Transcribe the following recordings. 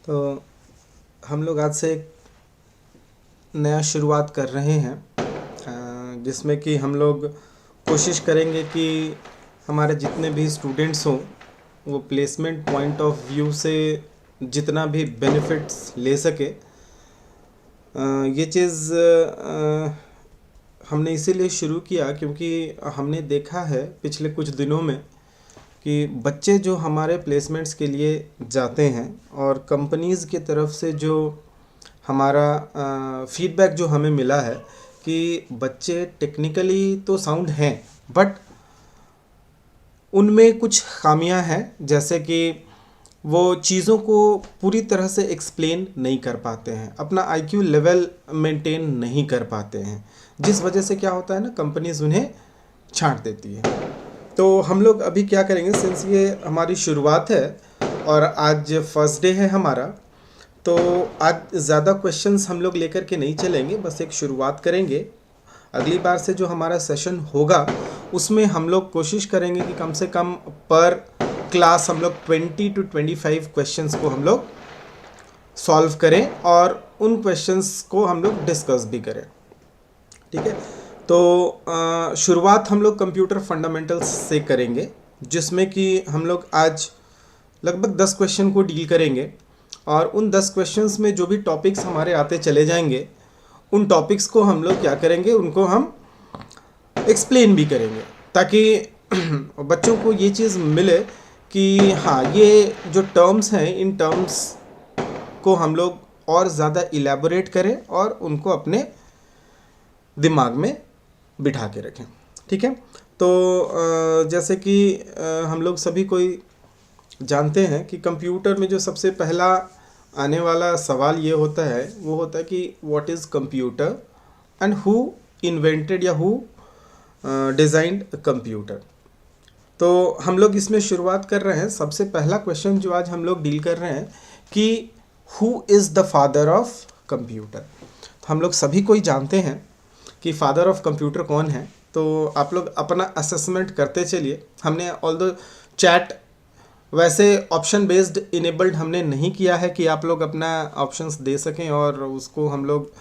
तो हम लोग आज से एक नया शुरुआत कर रहे हैं, जिसमें कि हम लोग कोशिश करेंगे कि हमारे जितने भी स्टूडेंट्स हों वो प्लेसमेंट पॉइंट ऑफ व्यू से जितना भी बेनिफिट्स ले सके। ये चीज़ हमने इसीलिए शुरू किया क्योंकि हमने देखा है पिछले कुछ दिनों में कि बच्चे जो हमारे प्लेसमेंट्स के लिए जाते हैं और कंपनीज़ की तरफ से जो हमारा फीडबैक जो हमें मिला है कि बच्चे टेक्निकली तो साउंड हैं बट उनमें कुछ खामियां हैं, जैसे कि वो चीज़ों को पूरी तरह से एक्सप्लेन नहीं कर पाते हैं, अपना आईक्यू लेवल मेंटेन नहीं कर पाते हैं, जिस वजह से क्या होता है ना, कंपनीज उन्हें छांट देती है। तो हम लोग अभी क्या करेंगे, सिंस ये हमारी शुरुआत है और आज फर्स्ट डे है हमारा, तो आज ज़्यादा क्वेश्चंस हम लोग लेकर के नहीं चलेंगे, बस एक शुरुआत करेंगे। अगली बार से जो हमारा सेशन होगा उसमें हम लोग कोशिश करेंगे कि कम से कम पर क्लास हम लोग 20 to 25 क्वेश्चंस को हम लोग सॉल्व करें और उन क्वेश्चंस को हम लोग डिस्कस भी करें। ठीक है, तो शुरुआत हम लोग कंप्यूटर फंडामेंटल्स से करेंगे, जिसमें कि हम लोग आज लगभग 10 क्वेश्चन को डील करेंगे और उन 10 क्वेश्चंस में जो भी टॉपिक्स हमारे आते चले जाएंगे उन टॉपिक्स को हम लोग क्या करेंगे, उनको हम एक्सप्लेन भी करेंगे, ताकि बच्चों को ये चीज़ मिले कि हाँ, ये जो टर्म्स हैं इन टर्म्स को हम लोग और ज़्यादा इलेबोरेट करें और उनको अपने दिमाग में बिठा के रखें। ठीक है, तो जैसे कि हम लोग सभी कोई जानते हैं कि कंप्यूटर में जो सबसे पहला आने वाला सवाल ये होता है, वो होता है कि what is computer and who invented या हु डिज़ाइंड कंप्यूटर। तो हम लोग इसमें शुरुआत कर रहे हैं। सबसे पहला क्वेश्चन जो आज हम लोग डील कर रहे हैं कि who is the father of computer. तो हम लोग सभी कोई जानते हैं कि फादर ऑफ कंप्यूटर कौन है, तो आप लोग अपना असेसमेंट करते चलिए। हमने ऑल्दो चैट वैसे ऑप्शन बेस्ड इनेबल्ड हमने नहीं किया है कि आप लोग अपना ऑप्शंस दे सकें और उसको हम लोग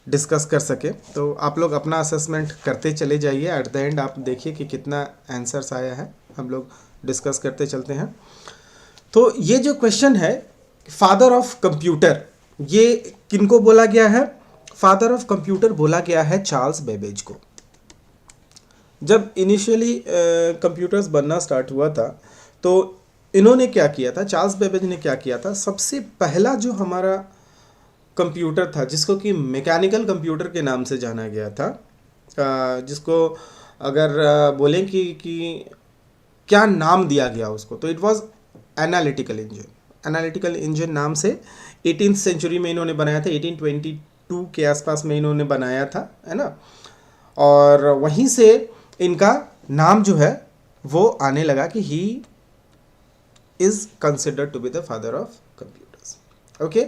डिस्कस कर सकें, तो आप लोग अपना असेसमेंट करते चले जाइए। एट द एंड आप देखिए कि कितना आंसर्स आया है, हम लोग डिस्कस करते चलते हैं। तो ये जो क्वेश्चन है फादर ऑफ कंप्यूटर, ये किनको बोला गया है? फादर ऑफ कंप्यूटर बोला गया है चार्ल्स बेबेज को। जब इनिशियली कंप्यूटर्स बनना स्टार्ट हुआ था तो इन्होंने क्या किया था, चार्ल्स बेबेज ने क्या किया था, सबसे पहला जो हमारा कंप्यूटर था जिसको कि मैकेनिकल कंप्यूटर के नाम से जाना गया था, जिसको अगर बोलें कि क्या नाम दिया गया उसको, तो it was analytical engine. Analytical engine नाम से 18th सेंचुरी में इन्होंने बनाया था, 1822 के आसपास में इन्होंने बनाया था, है ना। और वहीं से इनका नाम जो है वो आने लगा कि he is considered to be the father of computers. Okay,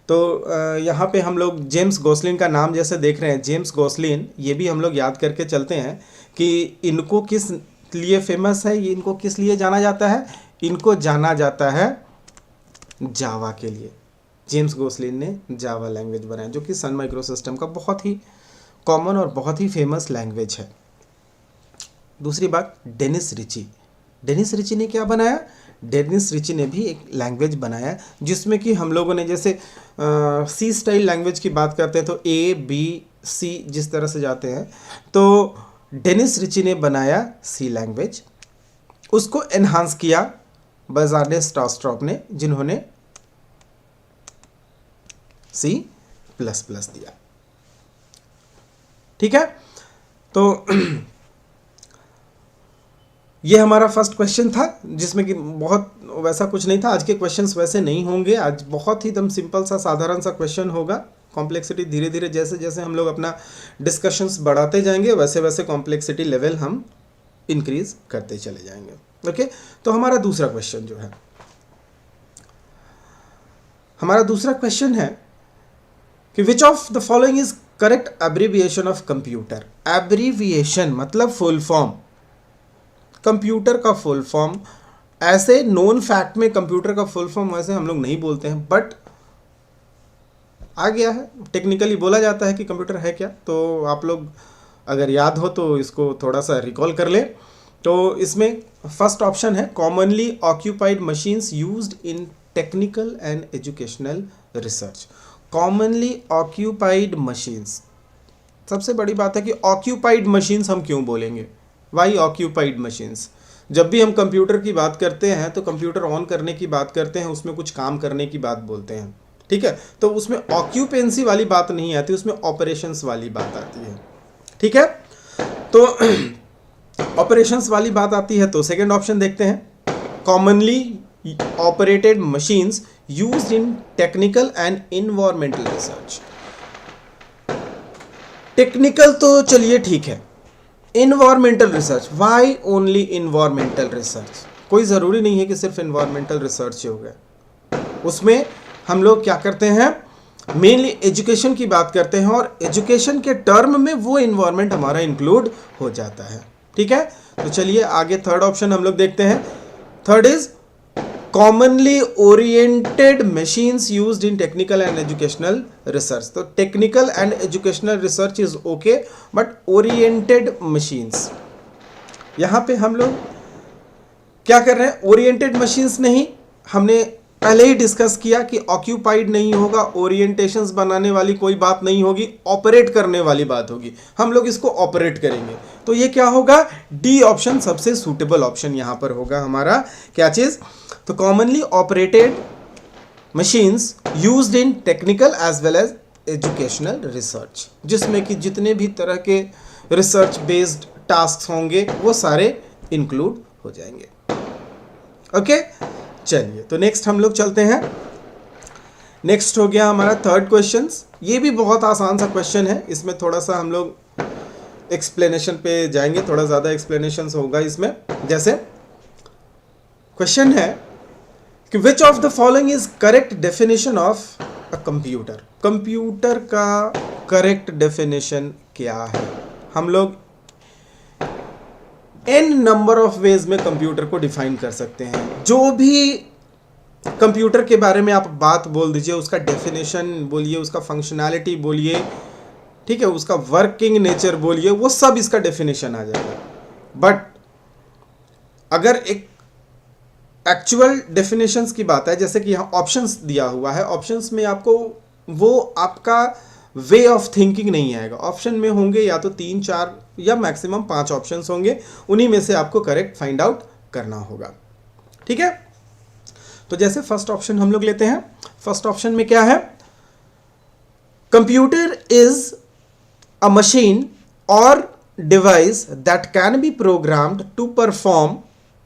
तो यहाँ पे हम लोग जेम्स गॉसलिन का नाम जैसे देख रहे हैं, जेम्स गॉसलिन, ये भी हम लोग याद करके चलते हैं कि इनको किस लिए फेमस है, ये इनको किस लिए जाना जाता है, इनको जाना जाता है जावा के लिए। जेम्स गॉसलिन ने जावा लैंग्वेज बनाया जो कि सन माइक्रो सिस्टम का बहुत ही कॉमन और बहुत ही फेमस लैंग्वेज है। दूसरी बात, डेनिस रिची। डेनिस रिची ने क्या बनाया? डेनिस रिची ने भी एक लैंग्वेज बनाया जिसमें कि हम लोगों ने जैसे सी स्टाइल लैंग्वेज की बात करते हैं तो ए बी सी जिस तरह से जाते हैं, तो डेनिस रिची ने बनाया सी लैंग्वेज, उसको एनहांस किया बर्नार्ड स्ट्रासट्रॉप ने, जिन्होंने C++ दिया। ठीक है, तो ये हमारा फर्स्ट क्वेश्चन था जिसमें कि बहुत वैसा कुछ नहीं था। आज के क्वेश्चंस वैसे नहीं होंगे, आज बहुत ही एकदम सिंपल सा साधारण सा क्वेश्चन होगा। कॉम्प्लेक्सिटी धीरे धीरे जैसे जैसे हम लोग अपना डिस्कशंस बढ़ाते जाएंगे वैसे वैसे कॉम्प्लेक्सिटी लेवल हम इंक्रीज करते चले जाएंगे। ओके, तो हमारा दूसरा क्वेश्चन जो है, हमारा दूसरा क्वेश्चन है कि which of the following is correct abbreviation of computer. Abbreviation मतलब फुल फॉर्म, कंप्यूटर का फुल फॉर्म ऐसे नोन फैक्ट में कंप्यूटर का फुल फॉर्म वैसे हम लोग नहीं बोलते हैं, बट आ गया है, टेक्निकली बोला जाता है कि कंप्यूटर है क्या। तो आप लोग अगर याद हो तो इसको थोड़ा सा रिकॉल कर लें। तो इसमें फर्स्ट ऑप्शन है commonly occupied machines used in technical and educational research. Commonly occupied machines, सबसे बड़ी बात है कि ऑक्यूपाइड मशीन्स हम क्यों बोलेंगे, वाई ऑक्यूपाइड मशीन्स। जब भी हम कंप्यूटर की बात करते हैं तो कंप्यूटर ऑन करने की बात करते हैं, उसमें कुछ काम करने की बात बोलते हैं, ठीक है। तो उसमें ऑक्यूपेंसी वाली बात नहीं आती, उसमें ऑपरेशंस वाली बात आती है, ठीक है। तो ऑपरेशंस वाली बात आती है तो सेकेंड ऑप्शन देखते हैं, commonly operated machines used in technical and environmental research. Technical तो चलिए ठीक है, environmental research, why only environmental research. कोई ज़रूरी नहीं है कि सिर्फ इन्वायरमेंटल रिसर्च ही हो गया, उसमें हम लोग क्या करते हैं, मेनली एजुकेशन की बात करते हैं और एजुकेशन के टर्म में वो इन्वायरमेंट हमारा इंक्लूड हो जाता है, ठीक है। तो चलिए आगे थर्ड ऑप्शन हम लोग देखते हैं। Third is commonly oriented machines used in technical and educational research. तो technical and educational research is okay, but oriented machines, यहां पे हम लोग क्या कर रहे हैं, ओरिएंटेड मशीन्स नहीं, हमने पहले ही डिस्कस किया कि ऑक्यूपाइड नहीं होगा, ओरिएंटेशंस बनाने वाली कोई बात नहीं होगी, ऑपरेट करने वाली बात होगी, हम लोग इसको ऑपरेट करेंगे। तो ये क्या होगा, डी ऑप्शन सबसे सूटेबल ऑप्शन यहां पर होगा हमारा। क्या चीज, तो commonly operated machines used in technical as well as educational research, जिसमें कि जितने भी तरह के रिसर्च बेस्ड टास्क होंगे वो सारे इंक्लूड हो जाएंगे, ओके। चलिए तो नेक्स्ट हम लोग चलते हैं। नेक्स्ट हो गया हमारा थर्ड क्वेश्चन। ये भी बहुत आसान सा क्वेश्चन है, इसमें थोड़ा सा हम लोग एक्सप्लेनेशन पे जाएंगे, थोड़ा ज़्यादा एक्सप्लेनेशन होगा इसमें। जैसे क्वेश्चन है कि which of the following is correct definition of a computer. Computer का करेक्ट डेफिनेशन क्या है। हम लोग n नंबर ऑफ वेज में कंप्यूटर को डिफाइन कर सकते हैं। जो भी कंप्यूटर के बारे में आप बात बोल दीजिए, उसका डेफिनेशन बोलिए, उसका फंक्शनैलिटी बोलिए, ठीक है, उसका वर्किंग नेचर बोलिए, वो सब इसका डेफिनेशन आ जाएगा। बट अगर एक एक्चुअल डेफिनेशंस की बात है, जैसे कि यहाँ ऑप्शंस दिया हुआ है, ऑप्शंस में आपको वो आपका वे ऑफ थिंकिंग नहीं आएगा। ऑप्शन में होंगे या तो 3, 4 या मैक्सिमम 5 ऑप्शंस होंगे, उन्हीं में से आपको करेक्ट फाइंड आउट करना होगा, ठीक है। तो जैसे फर्स्ट ऑप्शन हम लोग लेते हैं। फर्स्ट ऑप्शन में क्या है, कंप्यूटर इज अ मशीन और device that can be programmed to perform,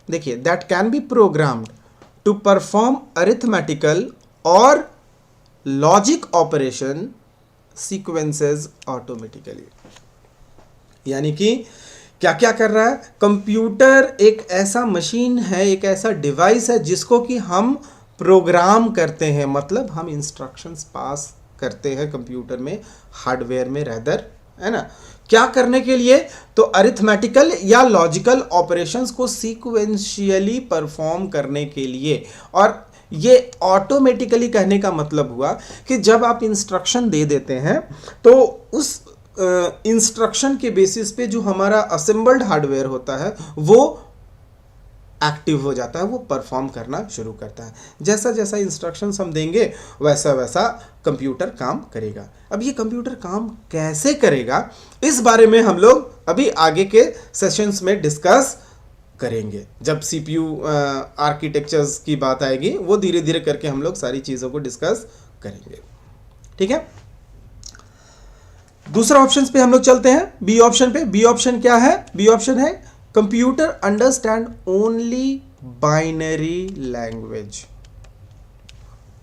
देखिए, that can be programmed to perform arithmetical और लॉजिक ऑपरेशन सीक्वेंसेस ऑटोमेटिकली। यानी कि क्या क्या कर रहा है, कंप्यूटर एक ऐसा मशीन है, एक ऐसा डिवाइस है जिसको कि हम प्रोग्राम करते हैं, मतलब हम इंस्ट्रक्शंस पास करते हैं कंप्यूटर में, हार्डवेयर में रेदर, है ना। क्या करने के लिए, तो अरिथमेटिकल या लॉजिकल ऑपरेशंस को सीक्वेंशियली परफॉर्म करने के लिए। और ये ऑटोमेटिकली कहने का मतलब हुआ कि जब आप इंस्ट्रक्शन दे देते हैं तो उस इंस्ट्रक्शन के बेसिस पे जो हमारा असेंबल्ड हार्डवेयर होता है वो एक्टिव हो जाता है, वो परफॉर्म करना शुरू करता है। जैसा जैसा इंस्ट्रक्शंस हम देंगे वैसा वैसा कंप्यूटर काम करेगा। अब ये कंप्यूटर काम कैसे करेगा, इस बारे में हम लोग अभी आगे के सेशंस में डिस्कस करेंगे। जब सीपीयू आर्किटेक्चर्स की बात आएगी, वो धीरे धीरे करके हम लोग सारी चीज़ों को डिस्कस करेंगे, ठीक है। दूसरा ऑप्शन पे हम लोग चलते हैं, बी ऑप्शन पे। बी ऑप्शन क्या है, बी ऑप्शन है computer understand only binary language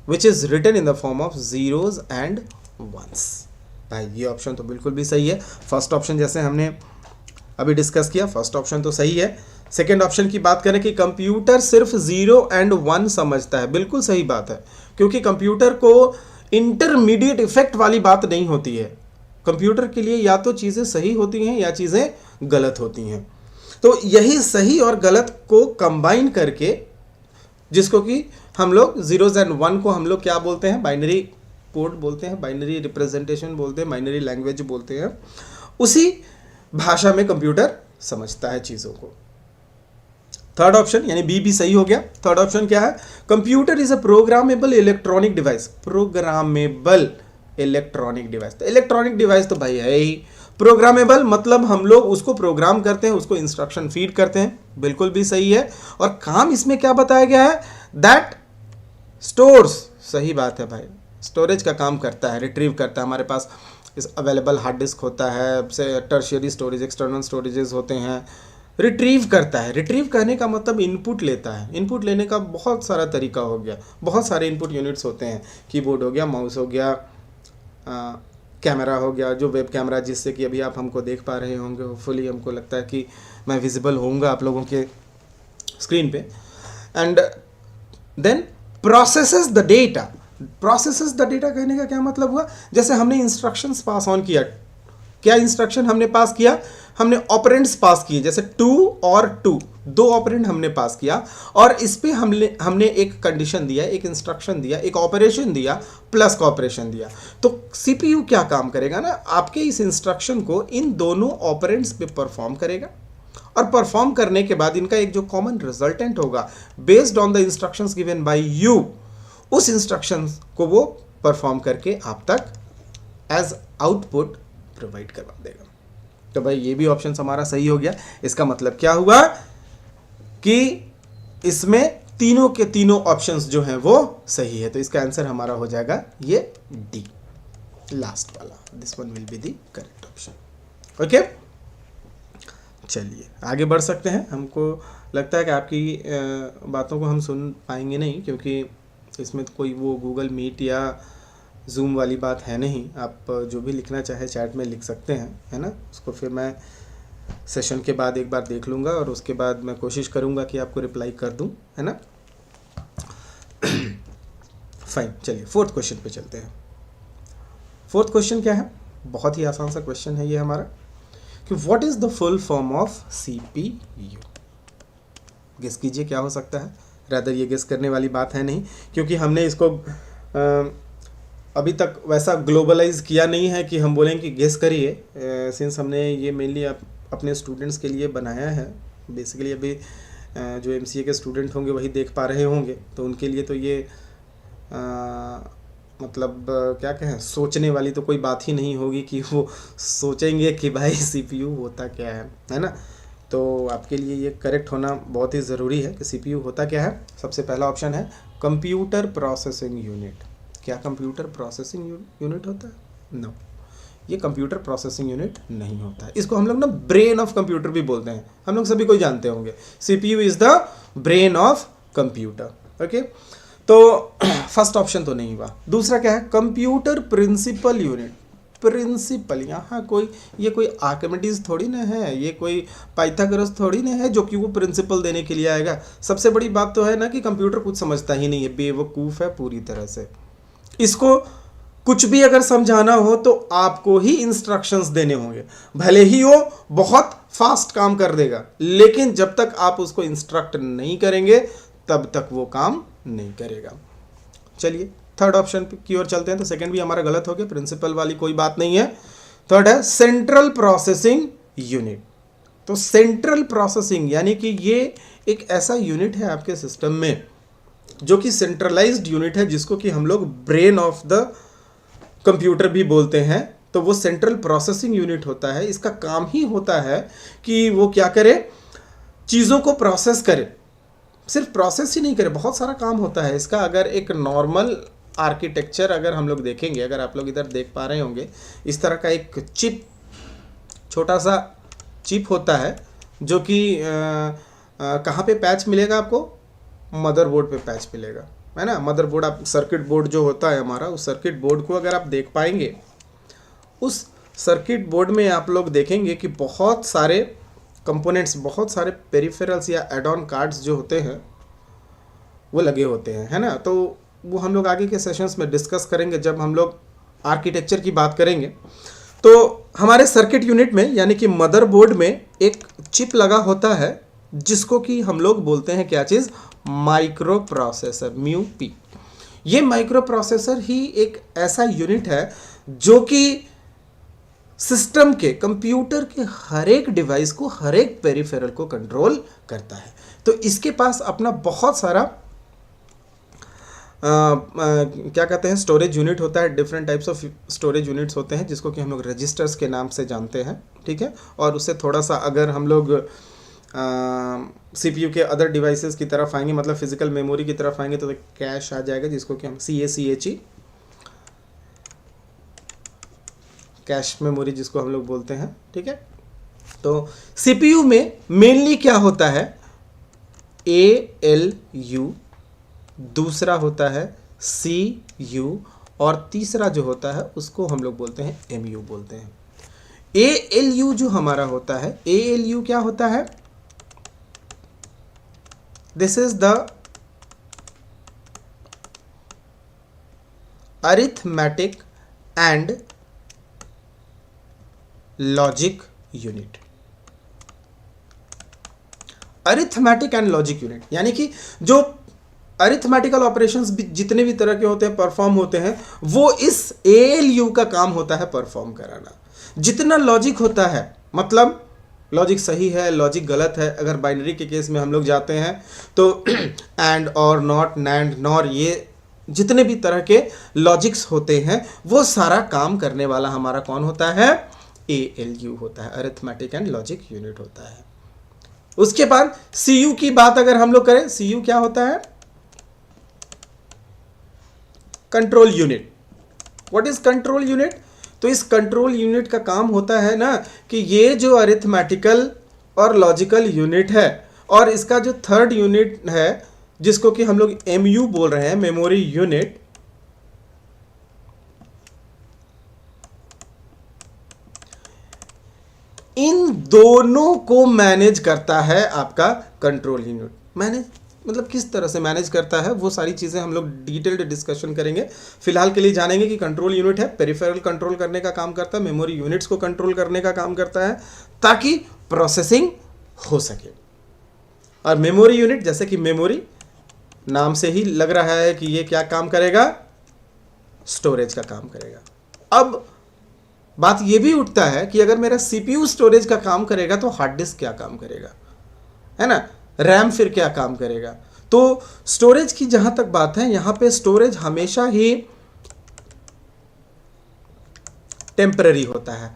which is written in the form of zeros and ones. भाई ये ऑप्शन तो बिल्कुल भी सही है। फर्स्ट ऑप्शन जैसे हमने अभी डिस्कस किया, फर्स्ट ऑप्शन तो सही है। सेकेंड ऑप्शन की बात करें कि कंप्यूटर सिर्फ 0 एंड 1 समझता है, बिल्कुल सही बात है, क्योंकि कंप्यूटर को इंटरमीडिएट इफेक्ट वाली बात नहीं होती है। कंप्यूटर के लिए या तो चीज़ें सही होती हैं या चीज़ें गलत होती हैं। तो यही सही और गलत को कंबाइन करके जिसको कि हम लोग जीरोज एंड वन को हम लोग क्या बोलते हैं, बाइनरी कोड बोलते हैं, बाइनरी रिप्रेजेंटेशन बोलते हैं, बाइनरी लैंग्वेज बोलते हैं। उसी भाषा में कंप्यूटर समझता है चीज़ों को। थर्ड ऑप्शन यानी बी भी सही हो गया। थर्ड ऑप्शन क्या है, computer is a programmable electronic device. Programmable electronic device, तो इलेक्ट्रॉनिक डिवाइस तो भाई है ही। प्रोग्रामेबल मतलब हम लोग उसको प्रोग्राम करते हैं, उसको इंस्ट्रक्शन फीड करते हैं, बिल्कुल भी सही है। और काम इसमें क्या बताया गया है, दैट स्टोर्स, सही बात है भाई, स्टोरेज का काम करता है, रिट्रीव करता है। हमारे पास इस अवेलेबल हार्ड डिस्क होता है, से टर्शियरी स्टोरेज, एक्सटर्नल स्टोरेजेस होते हैं, रिट्रीव करता है। रिट्रीव करने का मतलब इनपुट लेता है। इनपुट लेने का बहुत सारा तरीका हो गया, बहुत सारे इनपुट यूनिट्स होते हैं, कीबोर्ड हो गया, माउस हो गया, कैमरा हो गया, जो वेब कैमरा जिससे कि अभी आप हमको देख पा रहे होंगे, होपफुली हमको लगता है कि मैं विजिबल होऊंगा आप लोगों के स्क्रीन पे। And then processes the data. Processes the data कहने का क्या मतलब हुआ, जैसे हमने इंस्ट्रक्शंस पास ऑन किया, क्या इंस्ट्रक्शन हमने पास किया, हमने ऑपरेंड्स पास किए, जैसे 2 और 2, 2 ऑपरेंड हमने पास किया, और इस पे हमने एक कंडीशन दिया, एक इंस्ट्रक्शन दिया, एक ऑपरेशन दिया, प्लस का ऑपरेशन दिया। तो सीपीयू क्या काम करेगा ना, आपके इस इंस्ट्रक्शन को इन दोनों ऑपरेंड्स पे परफॉर्म करेगा, और परफॉर्म करने के बाद इनका एक जो कॉमन रिजल्टेंट होगा based on the instructions given by you, उस इंस्ट्रक्शंस को वो परफॉर्म करके आप तक एज आउटपुट प्रोवाइड करवा देगा। तो भाई ये भी ऑप्शन हमारा सही हो गया। इसका मतलब क्या हुआ कि इसमें तीनों के तीनों ऑप्शंस जो हैं वो सही है। तो इसका आंसर हमारा हो जाएगा ये डी, लास्ट वाला, this one will be the correct option. Okay, चलिए आगे बढ़ सकते हैं। हमको लगता है कि आपकी बातों को हम सुन पाएंगे नहीं, क्योंकि इसमें तो कोई वो गूगल मीट या जूम वाली बात है नहीं। आप जो भी लिखना चाहे चैट में लिख सकते हैं, है ना। उसको फिर मैं सेशन के बाद एक बार देख लूँगा, और उसके बाद मैं कोशिश करूँगा कि आपको रिप्लाई कर दूँ, है ना। फाइन, चलिए फोर्थ क्वेश्चन पे चलते हैं। फोर्थ क्वेश्चन क्या है, बहुत ही आसान सा क्वेश्चन है ये हमारा, कि what is the full form of CPU. Guess कीजिए क्या हो सकता है। रादर ये गेस करने वाली बात है नहीं, क्योंकि हमने इसको अभी तक वैसा ग्लोबलाइज किया नहीं है कि हम बोलें कि गेस करिए। सिंस हमने ये मेनली अपने स्टूडेंट्स के लिए बनाया है, बेसिकली अभी जो एमसीए के स्टूडेंट होंगे वही देख पा रहे होंगे, तो उनके लिए तो ये मतलब क्या कहें, सोचने वाली तो कोई बात ही नहीं होगी कि वो सोचेंगे कि भाई सीपीयू होता क्या है ना। तो आपके लिए ये करेक्ट होना बहुत ही ज़रूरी है कि सीपीयू होता क्या है। सबसे पहला ऑप्शन है कंप्यूटर प्रोसेसिंग यूनिट। क्या कंप्यूटर प्रोसेसिंग यूनिट होता है? नो, ये कंप्यूटर प्रोसेसिंग यूनिट नहीं होता है। इसको हम लोग ना ब्रेन ऑफ कंप्यूटर भी बोलते हैं, हम लोग सभी कोई जानते होंगे। CPU is the brain of computer. Okay, तो फर्स्ट ऑप्शन तो नहीं हुआ। दूसरा क्या है, कंप्यूटर प्रिंसिपल यूनिट। प्रिंसिपल, यहाँ ये कोई आर्किमिडीज थोड़ी ना है, ये कोई पाइथागोरस थोड़ी ना है जो कि वो प्रिंसिपल देने के लिए आएगा। सबसे बड़ी बात तो है ना कि कंप्यूटर कुछ समझता ही नहीं है, बेवकूफ़ है पूरी तरह से। इसको कुछ भी अगर समझाना हो तो आपको ही इंस्ट्रक्शंस देने होंगे, भले ही वो बहुत फास्ट काम कर देगा, लेकिन जब तक आप उसको इंस्ट्रक्ट नहीं करेंगे तब तक वो काम नहीं करेगा। चलिए थर्ड ऑप्शन की ओर चलते हैं। तो सेकंड भी हमारा गलत हो गया, प्रिंसिपल वाली कोई बात नहीं है। थर्ड है सेंट्रल प्रोसेसिंग यूनिट। तो सेंट्रल प्रोसेसिंग यानी कि ये एक ऐसा यूनिट है आपके सिस्टम में जो कि सेंट्रलाइज्ड यूनिट है, जिसको कि हम लोग ब्रेन ऑफ द कंप्यूटर भी बोलते हैं। तो वो सेंट्रल प्रोसेसिंग यूनिट होता है। इसका काम ही होता है कि वो क्या करे, चीज़ों को प्रोसेस करे। सिर्फ प्रोसेस ही नहीं करे, बहुत सारा काम होता है इसका। अगर एक नॉर्मल आर्किटेक्चर अगर हम लोग देखेंगे, अगर आप लोग इधर देख पा रहे होंगे, इस तरह का एक चिप, छोटा सा चिप होता है जो कि कहाँ पे पैच मिलेगा आपको, मदरबोर्ड पे पैच मिलेगा, है ना। मदरबोर्ड, आप सर्किट बोर्ड जो होता है हमारा, उस सर्किट बोर्ड को अगर आप देख पाएंगे, उस सर्किट बोर्ड में आप लोग देखेंगे कि बहुत सारे कंपोनेंट्स, बहुत सारे पेरिफेरल्स या एड ऑन कार्ड्स जो होते हैं वो लगे होते हैं, है ना। तो वो हम लोग आगे के सेशंस में डिस्कस करेंगे जब हम लोग आर्किटेक्चर की बात करेंगे। तो हमारे सर्किट यूनिट में यानी कि मदरबोर्ड में एक चिप लगा होता है, जिसको कि हम लोग बोलते हैं क्या चीज़, माइक्रो प्रोसेसर, म्यू पी। ये माइक्रो प्रोसेसर ही एक ऐसा यूनिट है जो कि सिस्टम के, कंप्यूटर के हर एक डिवाइस को, हर एक पेरिफेरल को कंट्रोल करता है। तो इसके पास अपना बहुत सारा क्या कहते हैं, स्टोरेज यूनिट होता है। Different types of storage units होते हैं जिसको कि हम लोग रजिस्टर्स के नाम से जानते हैं, ठीक है। और उससे थोड़ा सा अगर हम लोग सीपीयू के अदर डिवाइसेस की तरफ आएंगे, मतलब फिजिकल मेमोरी की तरफ आएंगे, तो कैश आ जाएगा जिसको कि हम CACHE, कैश मेमोरी जिसको हम लोग बोलते हैं, ठीक है। तो सीपीयू में मेनली क्या होता है, ALU, दूसरा होता है CU, और तीसरा जो होता है उसको हम लोग बोलते हैं MU बोलते हैं। ALU जो हमारा होता है, ALU क्या होता है, this is the arithmetic and logic unit. Arithmetic and logic unit यानी कि जो अरिथमेटिकल ऑपरेशंस जितने भी तरह के होते हैं, परफॉर्म होते हैं, वो इस ALU का काम होता है परफॉर्म कराना। जितना लॉजिक होता है, मतलब लॉजिक सही है, लॉजिक गलत है, अगर बाइनरी के केस में हम लोग जाते हैं तो एंड और नॉट, नैंड, नॉर, ये जितने भी तरह के लॉजिक्स होते हैं वो सारा काम करने वाला हमारा कौन होता है, ALU होता है, अरिथमेटिक एंड लॉजिक यूनिट होता है। उसके बाद CU की बात अगर हम लोग करें, CU क्या होता है, control unit. What is control unit, तो इस कंट्रोल यूनिट का काम होता है ना कि ये जो अरिथमेटिकल और लॉजिकल यूनिट है, और इसका जो थर्ड यूनिट है जिसको कि हम लोग MU बोल रहे हैं, मेमोरी यूनिट, इन दोनों को मैनेज करता है आपका कंट्रोल यूनिट। मैनेज मतलब किस तरह से मैनेज करता है, वो सारी चीज़ें हम लोग डिटेल्ड डिस्कशन करेंगे। फिलहाल के लिए जानेंगे कि कंट्रोल यूनिट है, पेरिफेरल कंट्रोल करने का काम करता है, मेमोरी यूनिट्स को कंट्रोल करने का काम करता है ताकि प्रोसेसिंग हो सके। और मेमोरी यूनिट, जैसे कि मेमोरी नाम से ही लग रहा है कि ये क्या काम करेगा, स्टोरेज का काम करेगा। अब बात ये भी उठता है कि अगर मेरा CPU स्टोरेज का काम करेगा तो हार्ड डिस्क क्या काम करेगा, है ना, रैम फिर क्या काम करेगा। तो स्टोरेज की जहां तक बात है, यहां पे स्टोरेज हमेशा ही टेम्पररी होता है।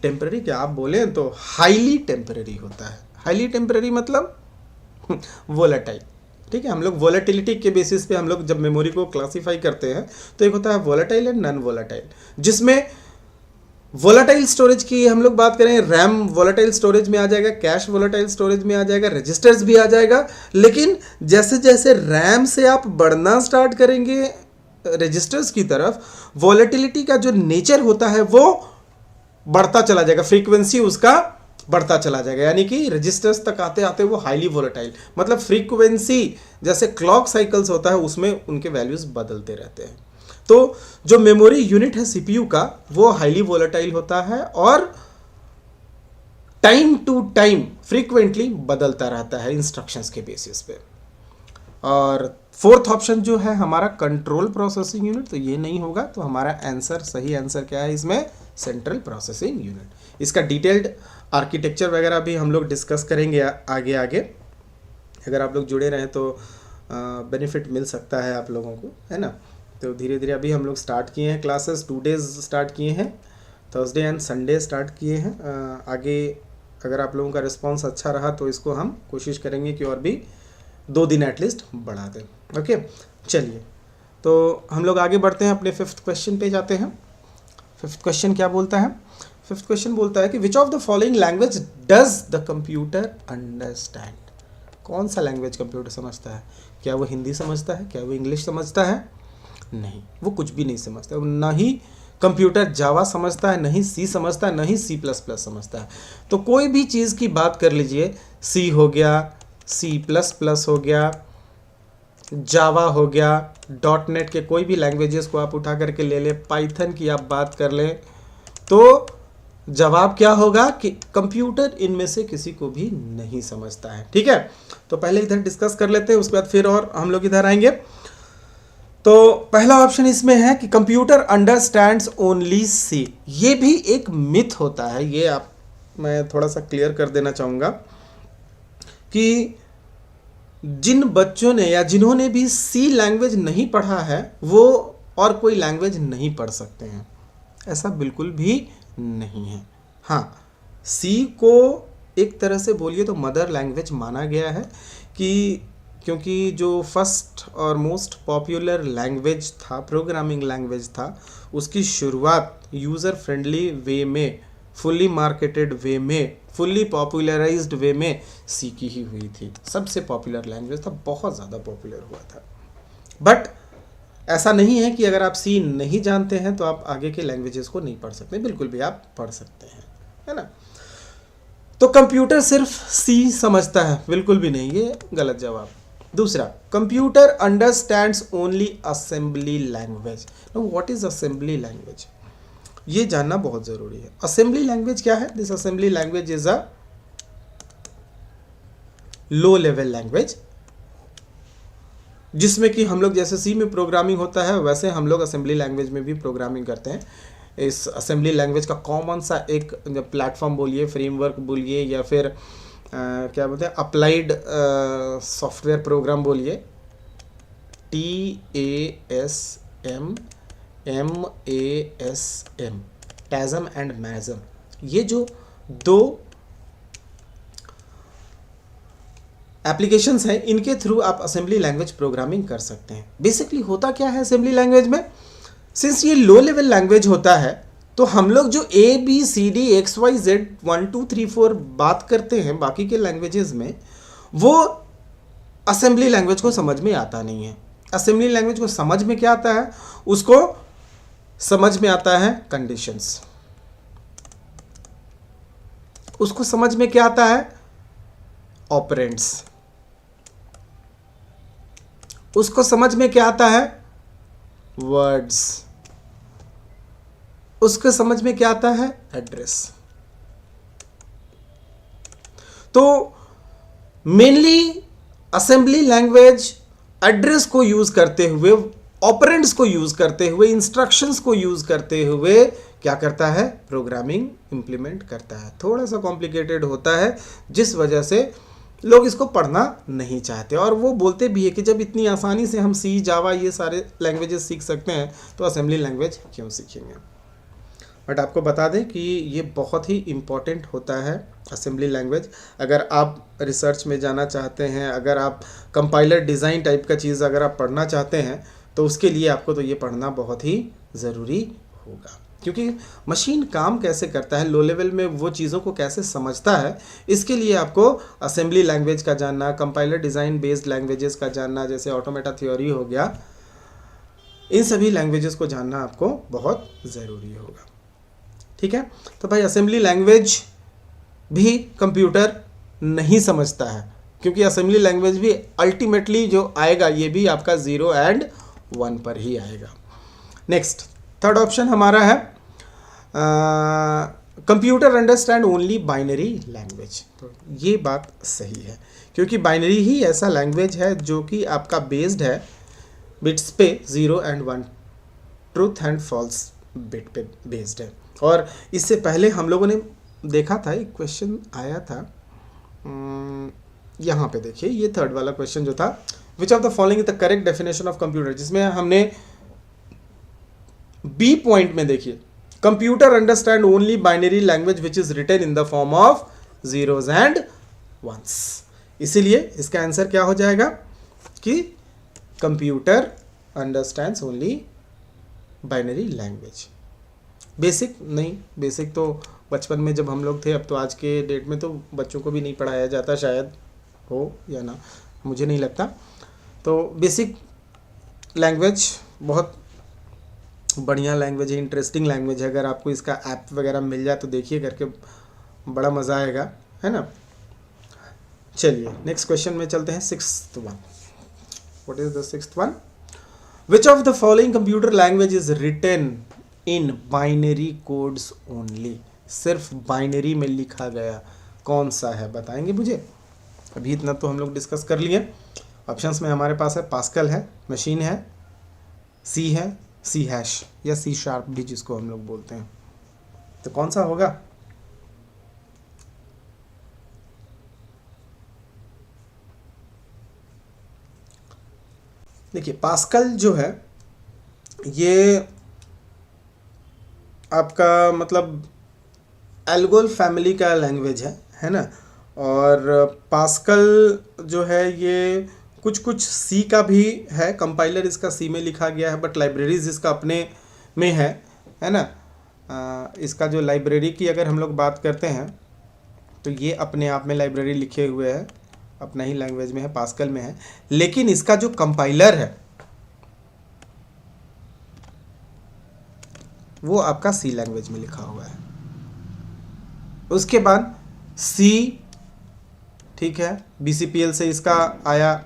टेम्पररी क्या आप बोले तो हाईली टेम्पररी होता है। हाईली टेम्पररी मतलब वोलेटाइल, ठीक है। हम लोग वोलेटिलिटी के बेसिस पे हम लोग जब मेमोरी को क्लासीफाई करते हैं तो एक होता है वोलेटाइल एंड नॉन वोलेटाइल, जिसमें वोलेटाइल स्टोरेज की हम लोग बात करें, रैम वोलेटाइल स्टोरेज में आ जाएगा, कैश वोलेटाइल स्टोरेज में आ जाएगा, रजिस्टर्स भी आ जाएगा। लेकिन जैसे जैसे रैम से आप बढ़ना स्टार्ट करेंगे रजिस्टर्स की तरफ, वोलेटिलिटी का जो नेचर होता है वो बढ़ता चला जाएगा, फ्रीक्वेंसी उसका बढ़ता चला जाएगा। यानी कि रजिस्टर्स तक आते आते वो हाईली वोलेटाइल, मतलब फ्रीक्वेंसी जैसे क्लॉक साइकिल्स होता है उसमें उनके वैल्यूज बदलते रहते हैं। तो जो मेमोरी यूनिट है CPU का, वो हाईली वोलेटाइल होता है और टाइम टू टाइम फ्रीक्वेंटली बदलता रहता है इंस्ट्रक्शंस के बेसिस पे। और फोर्थ ऑप्शन जो है हमारा कंट्रोल प्रोसेसिंग यूनिट, तो ये नहीं होगा, तो हमारा आंसर, सही आंसर क्या है इसमें, सेंट्रल प्रोसेसिंग यूनिट। इसका डिटेल्ड आर्किटेक्चर वगैरह भी हम लोग डिस्कस करेंगे आगे आगे। अगर आप लोग जुड़े रहें तो बेनिफिट मिल सकता है आप लोगों को, है ना। तो धीरे धीरे अभी हम लोग स्टार्ट किए हैं क्लासेस, 2 डेज स्टार्ट किए हैं, थर्सडे एंड संडे स्टार्ट किए हैं। आगे अगर आप लोगों का रिस्पांस अच्छा रहा तो इसको हम कोशिश करेंगे कि और भी 2 दिन एटलीस्ट बढ़ा दें। ओके, चलिए तो हम लोग आगे बढ़ते हैं, अपने 5th क्वेश्चन पे जाते हैं। 5th क्वेश्चन क्या बोलता है, 5th क्वेश्चन बोलता है कि which of the following language does the computer understand. कौन सा लैंग्वेज कंप्यूटर समझता है? क्या वो हिंदी समझता है, क्या वो इंग्लिश समझता है? नहीं, वो कुछ भी नहीं समझता। ना ही कंप्यूटर जावा समझता है, नहीं C समझता है, नहीं C++ समझता है। तो कोई भी चीज़ की बात कर लीजिए, C हो गया, C++ हो गया, जावा हो गया, .NET के कोई भी लैंग्वेजेस को आप उठा करके ले लें, पाइथन की आप बात कर लें, तो जवाब क्या होगा कि कंप्यूटर इनमें से किसी को भी नहीं समझता है। ठीक है, तो पहले इधर डिस्कस कर लेते हैं, उसके बाद फिर और हम लोग इधर आएंगे। तो पहला ऑप्शन इसमें है कि कंप्यूटर अंडरस्टैंड्स ओनली सी। ये भी एक मिथ होता है, ये आप मैं थोड़ा सा क्लियर कर देना चाहूँगा कि जिन बच्चों ने या जिन्होंने भी सी लैंग्वेज नहीं पढ़ा है वो और कोई लैंग्वेज नहीं पढ़ सकते हैं, ऐसा बिल्कुल भी नहीं है। हाँ, सी को एक तरह से बोलिए तो मदर लैंग्वेज माना गया है कि क्योंकि जो फर्स्ट और मोस्ट पॉपुलर लैंग्वेज था, प्रोग्रामिंग लैंग्वेज था, उसकी शुरुआत यूज़र फ्रेंडली वे में, फुल्ली मार्केटेड वे में, फुल्ली पॉपुलराइज्ड वे में सी की ही हुई थी। सबसे पॉपुलर लैंग्वेज था, बहुत ज़्यादा पॉपुलर हुआ था। बट ऐसा नहीं है कि अगर आप सी नहीं जानते हैं तो आप आगे के लैंग्वेजेस को नहीं पढ़ सकते, बिल्कुल भी आप पढ़ सकते हैं, है ना। तो कंप्यूटर सिर्फ सी समझता है, बिल्कुल भी नहीं, ये गलत जवाब। दूसरा, computer understands only assembly language. What is assembly language, ये जानना बहुत जरूरी है। असेंबली लैंग्वेज क्या है? This assembly language is a low level language, जिसमें कि हम लोग जैसे सी में प्रोग्रामिंग होता है वैसे हम लोग असेंबली लैंग्वेज में भी प्रोग्रामिंग करते हैं। इस असेंबली लैंग्वेज का कॉमन सा एक प्लेटफॉर्म बोलिए, फ्रेमवर्क बोलिए, या फिर क्या बोलते हैं, अप्लाइड सॉफ्टवेयर प्रोग्राम बोलिए, TASM टैज़म एंड मैज़म, ये जो दो एप्लीकेशंस हैं इनके थ्रू आप असेंबली लैंग्वेज प्रोग्रामिंग कर सकते हैं। बेसिकली होता क्या है असेंबली लैंग्वेज में, सिंस ये लो लेवल लैंग्वेज होता है तो हम लोग जो ABCD XYZ 1 2 3 4 बात करते हैं बाकी के लैंग्वेजेस में, वो असेंबली लैंग्वेज को समझ में आता नहीं है। असेंबली लैंग्वेज को समझ में क्या आता है? उसको समझ में आता है कंडीशंस, उसको समझ में क्या आता है? ऑपरेंड्स, उसको समझ में क्या आता है? वर्ड्स, उसको समझ में क्या आता है? एड्रेस। तो मेनली असेंबली लैंग्वेज एड्रेस को यूज करते हुए, ऑपरेंड्स को यूज करते हुए, इंस्ट्रक्शंस को यूज करते हुए क्या करता है? प्रोग्रामिंग इंप्लीमेंट करता है। थोड़ा सा कॉम्प्लिकेटेड होता है जिस वजह से लोग इसको पढ़ना नहीं चाहते, और वो बोलते भी है कि जब इतनी आसानी से हम सी, जावा ये सारे लैंग्वेजेस सीख सकते हैं तो असेंबली लैंग्वेज क्यों सीखेंगे। बट आपको बता दें कि ये बहुत ही इम्पॉर्टेंट होता है असेंबली लैंग्वेज। अगर आप रिसर्च में जाना चाहते हैं, अगर आप कंपाइलर डिज़ाइन टाइप का चीज़ अगर आप पढ़ना चाहते हैं तो उसके लिए आपको तो ये पढ़ना बहुत ही ज़रूरी होगा, क्योंकि मशीन काम कैसे करता है, लो लेवल में वो चीज़ों को कैसे समझता है, इसके लिए आपको असेंबली लैंग्वेज का जानना, कंपाइलर डिज़ाइन बेस्ड लैंग्वेजेस का जानना, जैसे ऑटोमेटा थ्योरी हो गया, इन सभी लैंग्वेजेस को जानना आपको बहुत ज़रूरी होगा। ठीक है, तो भाई असेंबली लैंग्वेज भी कंप्यूटर नहीं समझता है, क्योंकि असेंबली लैंग्वेज भी अल्टीमेटली जो आएगा ये भी आपका 0 and 1 पर ही आएगा। नेक्स्ट, थर्ड ऑप्शन हमारा है computer understand only binary language. तो ये बात सही है, क्योंकि बाइनरी ही ऐसा लैंग्वेज है जो कि आपका बेस्ड है बिट्स पे, 0 and 1, truth and false bit पे बेस्ड है। और इससे पहले हम लोगों ने देखा था, एक क्वेश्चन आया था यहाँ पे देखिए, ये थर्ड वाला क्वेश्चन जो था, which of the following is the correct definition of computer, जिसमें हमने बी पॉइंट में देखिए, computer understand only binary language which is written in the form of zeros and ones. इसीलिए इसका आंसर क्या हो जाएगा कि computer understands only binary language. Basic नहीं, बेसिक तो बचपन में जब हम लोग थे, अब तो आज के डेट में तो बच्चों को भी नहीं पढ़ाया जाता, शायद हो या ना, मुझे नहीं लगता। तो बेसिक लैंग्वेज बहुत बढ़िया लैंग्वेज है, इंटरेस्टिंग लैंग्वेज है। अगर आपको इसका ऐप वगैरह मिल जाए तो देखिए करके, बड़ा मज़ा आएगा, है ना। चलिए नेक्स्ट क्वेश्चन में चलते हैं, 6th one. What is the 6th one? Which of the following computer language is written in binary codes only? सिर्फ बाइनरी में लिखा गया कौन सा है, बताएंगे मुझे? अभी इतना तो हम लोग डिस्कस कर लिए। ऑप्शंस में हमारे पास है पास्कल है, मशीन है, सी है, सी हैश या सी शार्प भी जिसको हम लोग बोलते हैं, तो कौन सा होगा? देखिए पास्कल जो है ये आपका मतलब एल्गोल फैमिली का लैंग्वेज है ना। और पास्कल जो है ये कुछ कुछ सी का भी है, कंपाइलर इसका सी में लिखा गया है, बट लाइब्रेरीज इसका अपने में है ना। इसका जो लाइब्रेरी की अगर हम लोग बात करते हैं तो ये अपने आप में लाइब्रेरी लिखे हुए है, अपना ही लैंग्वेज में है, पास्कल में है, लेकिन इसका जो कंपाइलर है वो आपका सी लैंग्वेज में लिखा हुआ है। उसके बाद सी, ठीक है, BCPL से इसका आया,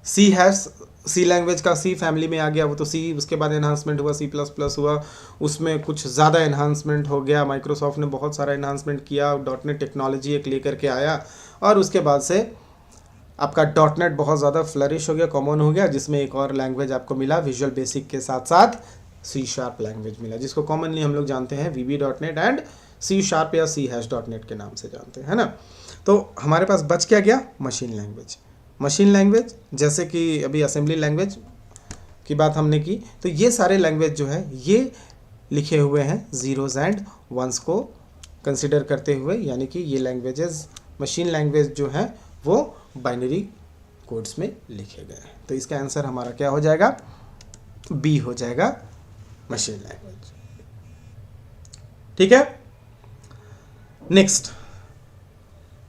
सी हैश सी लैंग्वेज का सी फैमिली में आ गया वो तो सी, उसके बाद एनहांसमेंट हुआ C++ हुआ, उसमें कुछ ज़्यादा एनहांसमेंट हो गया, माइक्रोसॉफ्ट ने बहुत सारा एनहांसमेंट किया, .NET टेक्नोलॉजी एक लेकर के आया और उसके बाद से आपका .NET बहुत ज़्यादा फ्लरिश हो गया, कॉमन हो गया, जिसमें एक और लैंग्वेज आपको मिला विजुअल बेसिक के साथ साथ C# लैंग्वेज मिला, जिसको कॉमनली हम लोग जानते हैं VB.NET एंड C# या C#.NET के नाम से जानते हैं, है ना। तो हमारे पास बच क्या गया? Machine language. मशीन लैंग्वेज जैसे कि अभी असेंबली लैंग्वेज की बात हमने की, तो ये सारे लैंग्वेज जो है ये लिखे हुए हैं ज़ीरोज़ एंड वंस को कंसिडर करते हुए, यानी कि ये लैंग्वेजेस मशीन लैंग्वेज जो है वो बाइनरी कोड्स में लिखे गए हैं। तो इसका आंसर हमारा क्या हो जाएगा? बी हो जाएगा, मशीन लैंग्वेज। ठीक है, नेक्स्ट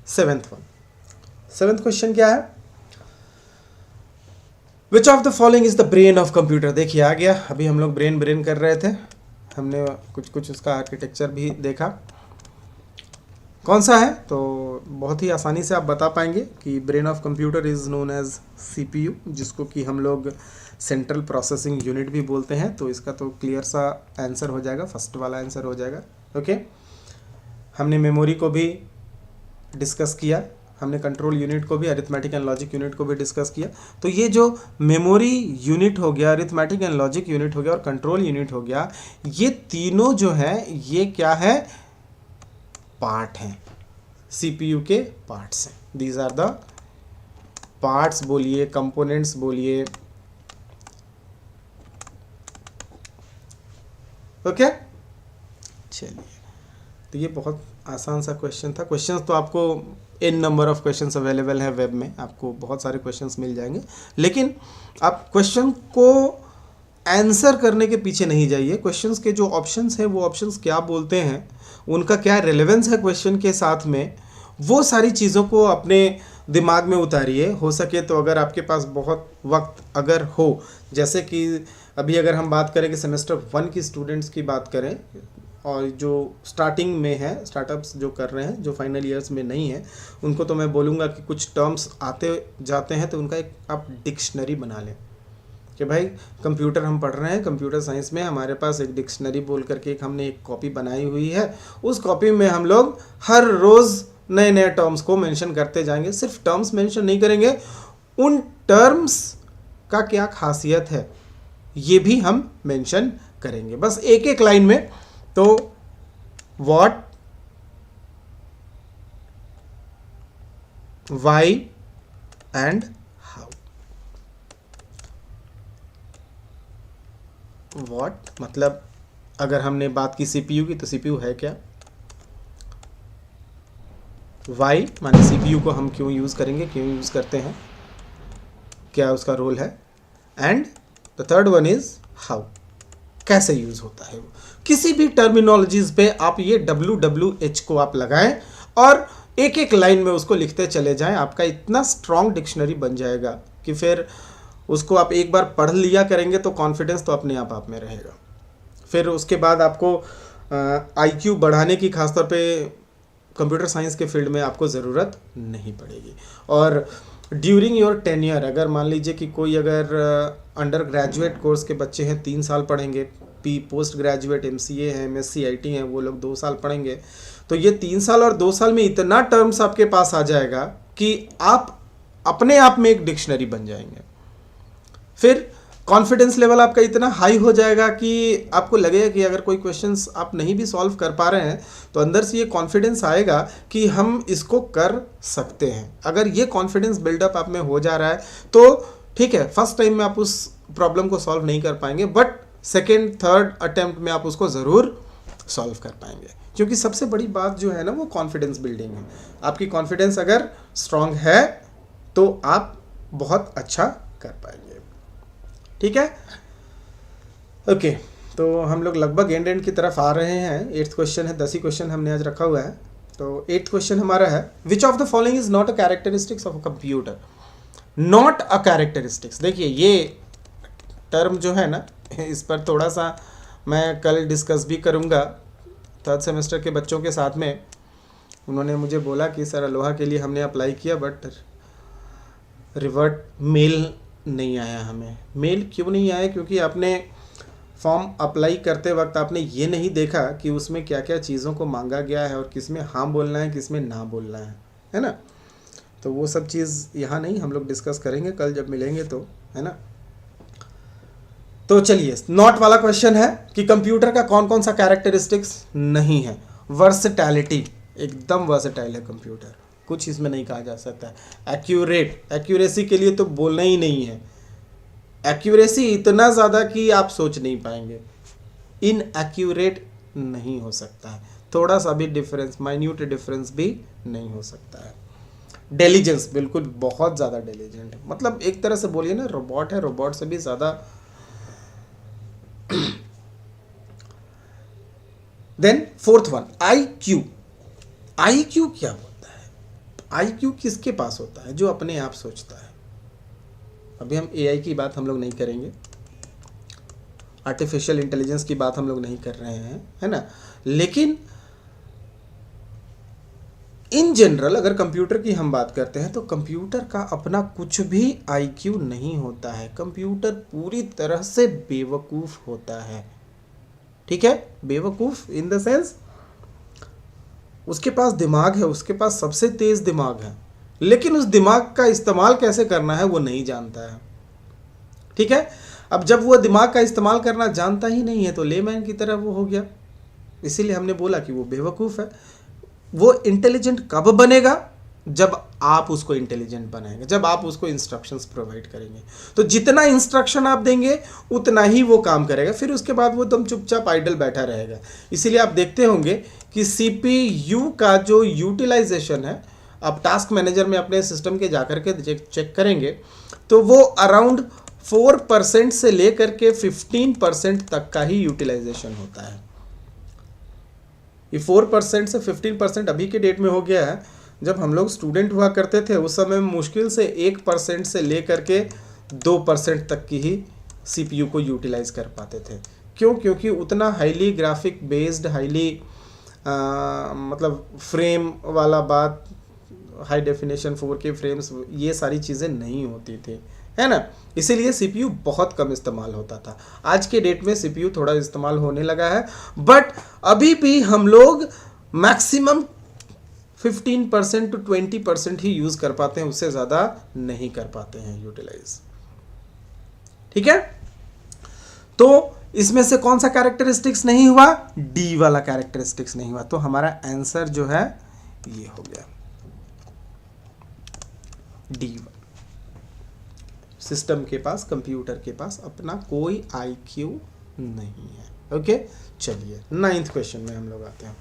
सेवेंथ क्वेश्चन क्या है? विच of the following is the brain of computer? देखिए आ गया, अभी हम लोग ब्रेन कर रहे थे, हमने कुछ उसका आर्किटेक्चर भी देखा, कौन सा है? तो बहुत ही आसानी से आप बता पाएंगे कि brain of computer is known as CPU, जिसको कि हम लोग सेंट्रल प्रोसेसिंग यूनिट भी बोलते हैं। तो इसका तो क्लियर सा आंसर हो जाएगा, फर्स्ट वाला आंसर हो जाएगा। ओके, हमने मेमोरी को भी डिस्कस किया, हमने कंट्रोल यूनिट को भी, अरिथमेटिक एंड लॉजिक यूनिट को भी डिस्कस किया। तो ये जो मेमोरी यूनिट हो गया, अरिथमेटिक एंड लॉजिक यूनिट हो गया और कंट्रोल यूनिट हो गया, ये तीनों जो है ये क्या है? पार्ट हैं, CPU के पार्ट्स हैं। दीज आर द पार्ट्स बोलिए, कंपोनेंट्स बोलिए। ओके, चलिए, तो ये बहुत आसान सा क्वेश्चन था। क्वेश्चंस तो आपको n number of questions available है वेब में, आपको बहुत सारे क्वेश्चंस मिल जाएंगे, लेकिन आप क्वेश्चन को आंसर करने के पीछे नहीं जाइए। क्वेश्चंस के जो ऑप्शंस हैं वो ऑप्शंस क्या बोलते हैं, उनका क्या रेलेवेंस है क्वेश्चन के साथ में, वो सारी चीज़ों को अपने दिमाग में उतारिए। हो सके तो अगर आपके पास बहुत वक्त अगर हो, जैसे कि अभी अगर हम बात करें कि सेमेस्टर 1 की स्टूडेंट्स की बात करें और जो स्टार्टिंग में है, स्टार्टअप्स जो कर रहे हैं, जो फाइनल ईयर्स में नहीं है, उनको तो मैं बोलूँगा कि कुछ टर्म्स आते जाते हैं तो उनका एक आप डिक्शनरी बना लें कि भाई कंप्यूटर हम पढ़ रहे हैं, कंप्यूटर साइंस में हमारे पास एक डिक्शनरी बोल करके हमने एक कॉपी बनाई हुई है। उस कॉपी में हम लोग हर रोज़ नए नए टर्म्स को मेंशन करते जाएंगे। सिर्फ टर्म्स मेंशन नहीं करेंगे, उन टर्म्स का क्या खासियत है ये भी हम मेंशन करेंगे, बस एक एक लाइन में। तो what, why and how. What मतलब अगर हमने बात की CPU की तो CPU है क्या, वाई माने CPU को हम क्यों यूज़ करेंगे, क्यों यूज़ करते हैं, क्या उसका रोल है, and the third one is how, कैसे यूज़ होता है वो। किसी भी टर्मिनोलॉजीज़ पे आप ये WWH को आप लगाएं और एक एक लाइन में उसको लिखते चले जाएं, आपका इतना स्ट्रॉन्ग डिक्शनरी बन जाएगा कि फिर उसको आप एक बार पढ़ लिया करेंगे तो कॉन्फिडेंस तो अपने आप में रहेगा। फिर उसके बाद आपको IQ बढ़ाने की खासतौर पे कंप्यूटर साइंस के फील्ड में आपको ज़रूरत नहीं पड़ेगी। और ड्यूरिंग योर टेन्योर, अगर मान लीजिए कि कोई अगर अंडर ग्रेजुएट कोर्स के बच्चे हैं 3 साल पढ़ेंगे, पोस्ट ग्रेजुएट MCA हैं, MSc IT हैं, वो लोग 2 साल पढ़ेंगे, तो ये 3 साल और 2 साल में इतना टर्म्स आपके पास आ जाएगा कि आप अपने आप में एक डिक्शनरी बन जाएंगे। फिर कॉन्फिडेंस लेवल आपका इतना हाई हो जाएगा कि आपको लगेगा कि अगर कोई क्वेश्चंस आप नहीं भी सॉल्व कर पा रहे हैं तो अंदर से ये कॉन्फिडेंस आएगा कि हम इसको कर सकते हैं। अगर ये कॉन्फिडेंस बिल्डअप आप में हो जा रहा है तो ठीक है, फर्स्ट टाइम में आप उस प्रॉब्लम को सॉल्व नहीं कर पाएंगे, बट सेकेंड थर्ड अटेम्प्ट में आप उसको ज़रूर सॉल्व कर पाएंगे, क्योंकि सबसे बड़ी बात जो है ना वो कॉन्फिडेंस बिल्डिंग है। आपकी कॉन्फिडेंस अगर स्ट्रांग है तो आप बहुत अच्छा कर पाएंगे। ठीक है, ओके, तो हम लोग लगभग एंड की तरफ आ रहे हैं। 8th क्वेश्चन है, 10 ही क्वेश्चन हमने आज रखा हुआ है। तो 8th क्वेश्चन हमारा है, विच of the following is not a characteristics of a computer. Not a characteristics, देखिए ये टर्म जो है ना, इस पर थोड़ा सा मैं कल डिस्कस भी करूँगा 3rd सेमेस्टर के बच्चों के साथ में। उन्होंने मुझे बोला कि सर अलोहा के लिए हमने अप्लाई किया बट रिवर्ट मेल नहीं आया हमें। मेल क्यों नहीं आया? क्योंकि आपने फॉर्म अप्लाई करते वक्त आपने ये नहीं देखा कि उसमें क्या क्या चीज़ों को मांगा गया है और किस में हाँ बोलना है, किस में ना बोलना है ना। तो वो सब चीज़ यहाँ नहीं, हम लोग डिस्कस करेंगे कल जब मिलेंगे तो, है ना। तो चलिए, नॉट वाला क्वेश्चन है कि कंप्यूटर का कौन कौन सा कैरेक्टरिस्टिक्स नहीं है। वर्सेटैलिटी, एकदम वर्सेटाइल है कंप्यूटर, कुछ इसमें नहीं कहा जा सकता है। एक्यूरेट, एक्यूरेसी के लिए तो बोलना ही नहीं है, एक्यूरेसी इतना ज़्यादा कि आप सोच नहीं पाएंगे। इन एक्यूरेट नहीं हो सकता है, थोड़ा सा भी डिफरेंस, माइन्यूट डिफरेंस भी नहीं हो सकता है। डेलीजेंस, बिल्कुल बहुत ज़्यादा डेलीजेंट है, मतलब एक तरह से बोलिए ना रोबोट है, रोबोट से भी ज़्यादा। Then 4th one, IQ। IQ क्या होता है? IQ किसके पास होता है? जो अपने आप सोचता है। अभी हम AI की बात हम लोग नहीं करेंगे, आर्टिफिशियल इंटेलिजेंस की बात हम लोग नहीं कर रहे हैं, है ना। लेकिन इन जनरल अगर कंप्यूटर की हम बात करते हैं तो कंप्यूटर का अपना कुछ भी IQ नहीं होता है। कंप्यूटर पूरी तरह से बेवकूफ़ होता है, ठीक है। बेवकूफ़ इन द सेंस उसके पास दिमाग है, उसके पास सबसे तेज़ दिमाग है, लेकिन उस दिमाग का इस्तेमाल कैसे करना है वो नहीं जानता है, ठीक है। अब जब वो दिमाग का इस्तेमाल करना जानता ही नहीं है तो लेमैन की तरह वो हो गया। इसीलिए हमने बोला कि वो बेवकूफ़ है। वो इंटेलिजेंट कब बनेगा? जब आप उसको इंटेलिजेंट बनाएंगे, जब आप उसको इंस्ट्रक्शंस प्रोवाइड करेंगे। तो जितना इंस्ट्रक्शन आप देंगे उतना ही वो काम करेगा, फिर उसके बाद वो एकदम चुपचाप आइडल बैठा रहेगा। इसीलिए आप देखते होंगे कि CPU का जो यूटिलाइजेशन है, आप टास्क मैनेजर में अपने सिस्टम के जाकर के चेक करेंगे तो वो अराउंड 4% से लेकर के 15% तक का ही यूटिलाइजेशन होता है। ये 4% से 15% अभी के डेट में हो गया है। जब हम लोग स्टूडेंट हुआ करते थे उस समय मुश्किल से 1% से लेकर के 2% तक की ही CPU को यूटिलाइज कर पाते थे। क्यों? क्योंकि उतना हाईली ग्राफिक बेस्ड, हाईली मतलब फ्रेम वाला बात, हाई डेफिनेशन 4K फ्रेम्स, ये सारी चीज़ें नहीं होती थी, है ना। इसीलिए CPU बहुत कम इस्तेमाल होता था। आज के डेट में CPU थोड़ा इस्तेमाल होने लगा है, बट अभी भी हम लोग मैक्सिमम 15% to 20% ही यूज़ कर पाते हैं, उससे ज़्यादा नहीं कर पाते हैं यूटिलाइज, ठीक है। तो इसमें से कौन सा कैरेक्टरिस्टिक्स नहीं हुआ? D वाला कैरेक्टरिस्टिक्स नहीं हुआ। तो हमारा आंसर जो है ये हो गया D। सिस्टम के पास, कंप्यूटर के पास अपना कोई IQ नहीं है। ओके, चलिए 9th क्वेश्चन में हम लोग आते हैं।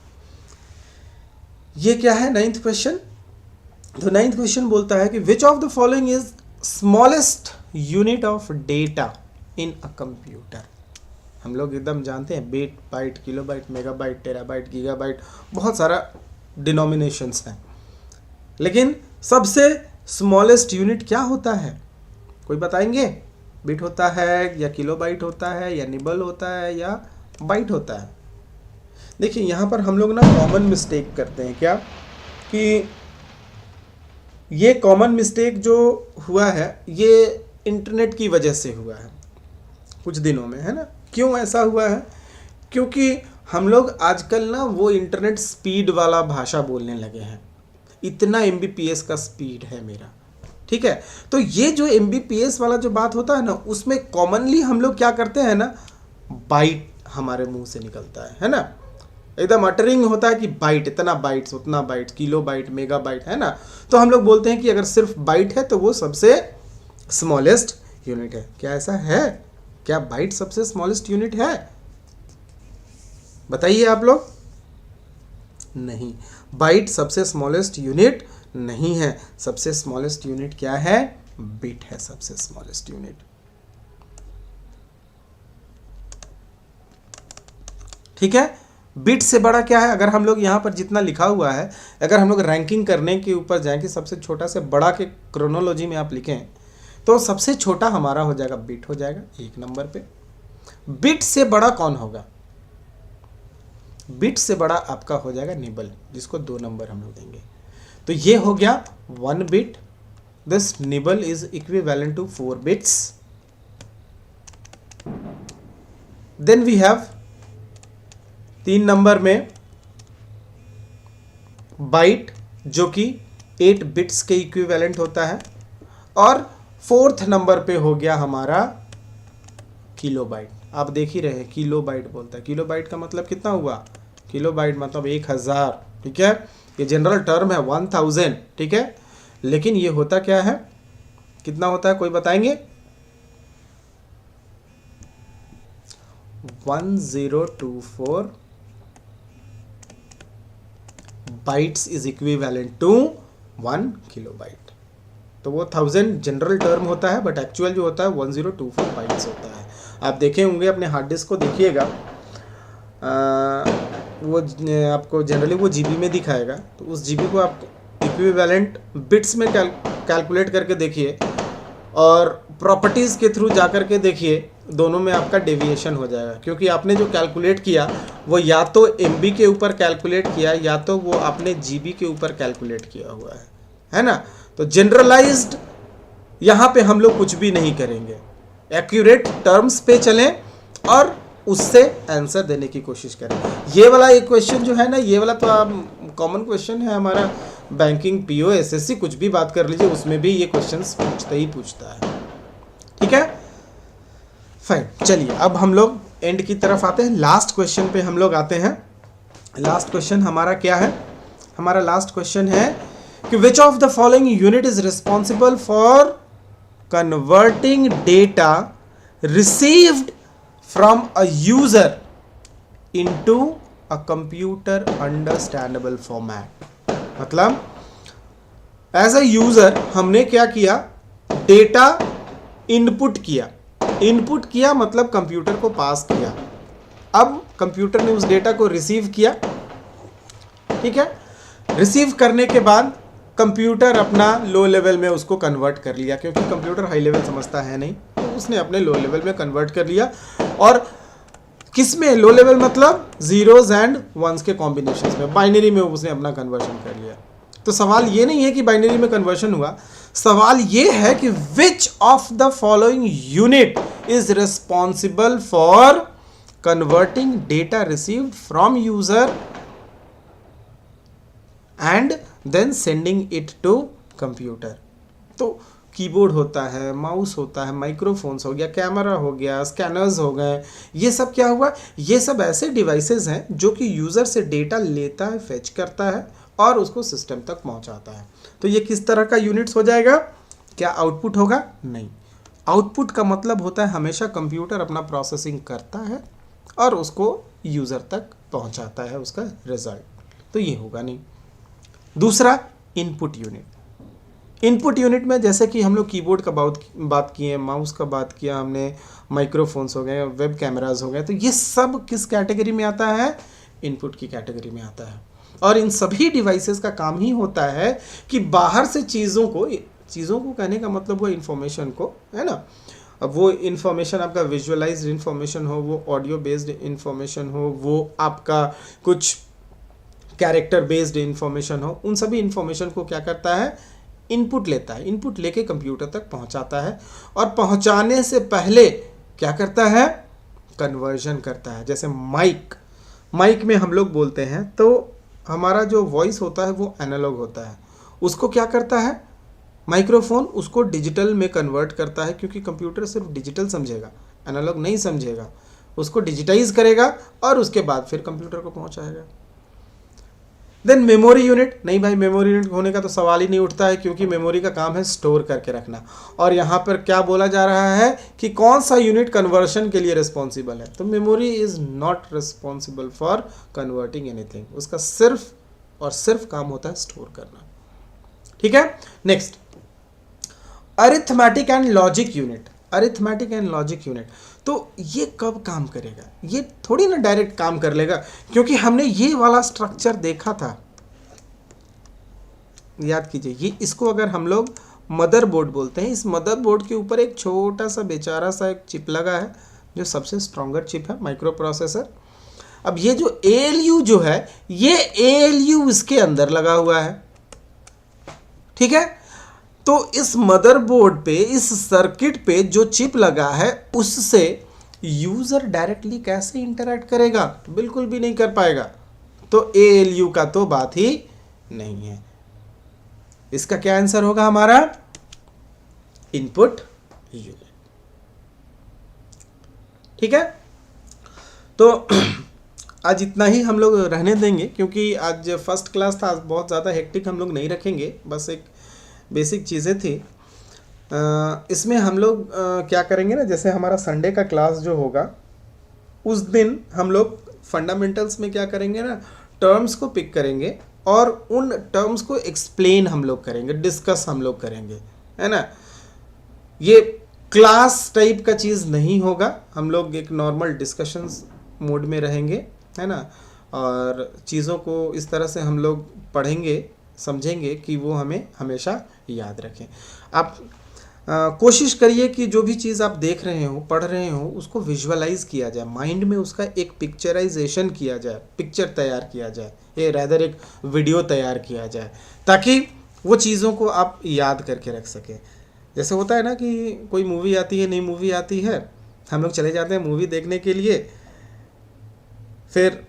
ये क्या है 9th क्वेश्चन? तो 9th क्वेश्चन बोलता है कि which of the following is smallest unit of data in a computer. हम लोग एकदम जानते हैं bit, byte, kilobyte, megabyte, terabyte, gigabyte, बहुत सारा डिनोमिनेशंस हैं, लेकिन सबसे स्मॉलेस्ट यूनिट क्या होता है? कोई बताएंगे? बिट होता है या किलोबाइट होता है या निबल होता है या बाइट होता है? देखिए यहाँ पर हम लोग ना कॉमन मिस्टेक करते हैं क्या, कि ये कॉमन मिस्टेक जो हुआ है ये इंटरनेट की वजह से हुआ है कुछ दिनों में, है ना। क्यों ऐसा हुआ है? क्योंकि हम लोग आजकल ना वो इंटरनेट स्पीड वाला भाषा बोलने लगे हैं। इतना MBPS का स्पीड है मेरा, ठीक है। तो ये जो MBPS वाला जो बात होता है ना, उसमें कॉमनली हम लोग क्या करते हैं ना, बाइट हमारे मुंह से निकलता है ना, एकदम अटरिंग होता है कि बाइट, इतना बाइट्स, उतना byte, kilobyte, megabyte, है ना। तो हम लोग बोलते हैं कि अगर सिर्फ बाइट है तो वो सबसे स्मॉलेस्ट यूनिट है। क्या ऐसा है? क्या बाइट सबसे स्मॉलेस्ट यूनिट है? बताइए आप लोग। नहीं, बाइट सबसे स्मॉलेस्ट यूनिट नहीं है। सबसे स्मॉलेस्ट यूनिट क्या है? बिट है सबसे स्मॉलेस्ट यूनिट। ठीक है। बिट से बड़ा क्या है? अगर हम लोग यहाँ पर जितना लिखा हुआ है, अगर हम लोग रैंकिंग करने के ऊपर जाएं कि सबसे छोटा से बड़ा के क्रोनोलॉजी में आप लिखें, तो सबसे छोटा हमारा हो जाएगा बिट, हो जाएगा 1 नंबर पे। बिट से बड़ा कौन होगा? बिट से बड़ा आपका हो जाएगा निबल, जिसको 2 नंबर हम लोग देंगे। तो ये हो गया 1 bit. This nibble is equivalent to 4 bits. Then we have 3 number में बाइट, जो कि 8 बिट्स के इक्विवेलेंट होता है। और 4th नंबर पे हो गया हमारा किलोबाइट। आप देख ही रहे, किलोबाइट बोलता है। किलोबाइट का मतलब कितना हुआ? किलोबाइट मतलब 1000, ठीक है। ये जनरल टर्म है 1000, ठीक है। लेकिन ये होता क्या है, कितना होता है, कोई बताएंगे? 1024 bytes is equivalent to 1 kilobyte. तो वो 1000 जनरल टर्म होता है, बट एक्चुअल जो होता है 1024 बाइट्स होता है। आप देखे होंगे अपने हार्ड डिस्क को, देखिएगा वो आपको जनरली वो जीबी में दिखाएगा। तो उस जीबी को आप इक्विवेलेंट बिट्स में कैलकुलेट करके देखिए, और प्रॉपर्टीज़ के थ्रू जा करके देखिए, दोनों में आपका डेविएशन हो जाएगा। क्योंकि आपने जो कैलकुलेट किया वो या तो MB के ऊपर कैलकुलेट किया, या तो वो आपने GB के ऊपर कैलकुलेट किया हुआ है ना। तो जनरलाइज्ड यहाँ पे हम लोग कुछ भी नहीं करेंगे, एक्यूरेट टर्म्स पे चलें और उससे आंसर देने की कोशिश करें। ये वाला एक क्वेश्चन जो है ना, ये वाला तो कॉमन क्वेश्चन है हमारा, बैंकिंग, PO, SSC, कुछ भी बात कर लीजिए, उसमें भी ये क्वेश्चंस पूछता ही पूछता है। ठीक है, फाइन। चलिए अब हम लोग एंड की तरफ आते हैं, लास्ट क्वेश्चन पे हम लोग आते हैं। लास्ट क्वेश्चन हमारा क्या है? हमारा लास्ट क्वेश्चन है कि which of the following unit is responsible for converting data received from a user into a computer understandable format। मतलब एज अ यूजर हमने क्या किया, डेटा इनपुट किया। इनपुट किया मतलब कंप्यूटर को पास किया। अब कंप्यूटर ने उस डेटा को रिसीव किया, ठीक है। रिसीव करने के बाद कंप्यूटर अपना लो लेवल में उसको कन्वर्ट कर लिया, क्योंकि कंप्यूटर हाई लेवल समझता है नहीं, तो उसने अपने लो लेवल में कन्वर्ट कर लिया। और किस में लो लेवल? मतलब जीरोज एंड वंस के कॉम्बिनेशंस में, बाइनरी में उसने अपना कन्वर्शन कर लिया। तो सवाल ये नहीं है कि बाइनरी में कन्वर्शन हुआ, सवाल ये है कि which of the following unit is responsible for converting data received from user and then sending it to computer. तो कीबोर्ड होता है, माउस होता है, माइक्रोफोन्स हो गया, कैमरा हो गया, स्कैनर्स हो गए, ये सब क्या हुआ? ये सब ऐसे डिवाइसेस हैं जो कि यूज़र से डेटा लेता है, फेच करता है और उसको सिस्टम तक पहुंचाता है। तो ये किस तरह का यूनिट्स हो जाएगा? क्या आउटपुट होगा? नहीं। आउटपुट का मतलब होता है हमेशा कंप्यूटर अपना प्रोसेसिंग करता है और उसको यूज़र तक पहुँचाता है उसका रिजल्ट। तो ये होगा नहीं। दूसरा, इनपुट यूनिट। इनपुट यूनिट में जैसे कि हम लोग कीबोर्ड का बात किए, माउस का बात किया हमने, माइक्रोफोन्स हो गए, वेब कैमराज हो गए, तो ये सब किस कैटेगरी में आता है? इनपुट की कैटेगरी में आता है। और इन सभी डिवाइसेस का काम ही होता है कि बाहर से चीज़ों को कहने का मतलब वो इन्फॉर्मेशन को, है ना, अब वो इन्फॉर्मेशन आपका विजुअलाइज्ड इन्फॉर्मेशन हो, वो ऑडियो बेस्ड इन्फॉर्मेशन हो, वो आपका कुछ कैरेक्टर बेस्ड इन्फॉर्मेशन हो, उन सभी इन्फॉर्मेशन को क्या करता है? इनपुट लेता है। इनपुट लेके कंप्यूटर तक पहुंचाता है, और पहुंचाने से पहले क्या करता है? कन्वर्जन करता है। जैसे माइक में हम लोग बोलते हैं तो हमारा जो वॉइस होता है वो एनालॉग होता है, उसको क्या करता है माइक्रोफोन, उसको डिजिटल में कन्वर्ट करता है, क्योंकि कंप्यूटर सिर्फ डिजिटल समझेगा, एनालॉग नहीं समझेगा, उसको डिजिटाइज करेगा और उसके बाद फिर कंप्यूटर को पहुंचाएगा। देन मेमोरी यूनिट, नहीं भाई मेमोरी यूनिट होने का तो सवाल ही नहीं उठता है, क्योंकि मेमोरी का काम है स्टोर करके रखना। और यहाँ पर क्या बोला जा रहा है कि कौन सा यूनिट कन्वर्शन के लिए रिस्पॉन्सिबल है, तो memory is not responsible for converting anything, उसका सिर्फ और सिर्फ काम होता है स्टोर करना। ठीक है, next arithmetic and logic unit. Arithmetic and logic unit, तो ये कब काम करेगा, ये थोड़ी ना डायरेक्ट काम कर लेगा, क्योंकि हमने ये वाला स्ट्रक्चर देखा था, याद कीजिए। ये इसको अगर हम लोग मदरबोर्ड बोलते हैं, इस मदरबोर्ड के ऊपर एक छोटा सा बेचारा सा एक चिप लगा है जो सबसे स्ट्रॉन्गर चिप है, माइक्रो प्रोसेसर। अब ये जो ALU जो है, ये ALU इसके अंदर लगा हुआ है। ठीक है, तो इस मदरबोर्ड पे, इस सर्किट पे जो चिप लगा है, उससे यूजर डायरेक्टली कैसे इंटरैक्ट करेगा, बिल्कुल भी नहीं कर पाएगा। तो ALU का तो बात ही नहीं है। इसका क्या आंसर होगा हमारा, इनपुट यूनिट। ठीक है, तो आज इतना ही हम लोग रहने देंगे, क्योंकि आज फर्स्ट क्लास था, आज बहुत ज़्यादा हेक्टिक हम लोग नहीं रखेंगे, बस एक बेसिक चीज़ें थी। इसमें हम लोग क्या करेंगे ना, जैसे हमारा संडे का क्लास जो होगा, उस दिन हम लोग फंडामेंटल्स में क्या करेंगे ना, टर्म्स को पिक करेंगे और उन टर्म्स को एक्सप्लेन हम लोग करेंगे, डिस्कस हम लोग करेंगे, है ना। ये क्लास टाइप का चीज़ नहीं होगा, हम लोग एक नॉर्मल डिस्कशंस मोड में रहेंगे, है ना, और चीज़ों को इस तरह से हम लोग पढ़ेंगे, समझेंगे कि वो हमें हमेशा याद रखें। आप कोशिश करिए कि जो भी चीज़ आप देख रहे हो, पढ़ रहे हो, उसको विजुअलाइज किया जाए, माइंड में उसका एक पिक्चराइजेशन किया जाए, पिक्चर तैयार किया जाए, ये रैदर एक वीडियो तैयार किया जाए, ताकि वो चीज़ों को आप याद करके रख सकें। जैसे होता है ना कि कोई मूवी आती है, नई मूवी आती है, हम लोग चले जाते हैं मूवी देखने के लिए, फिर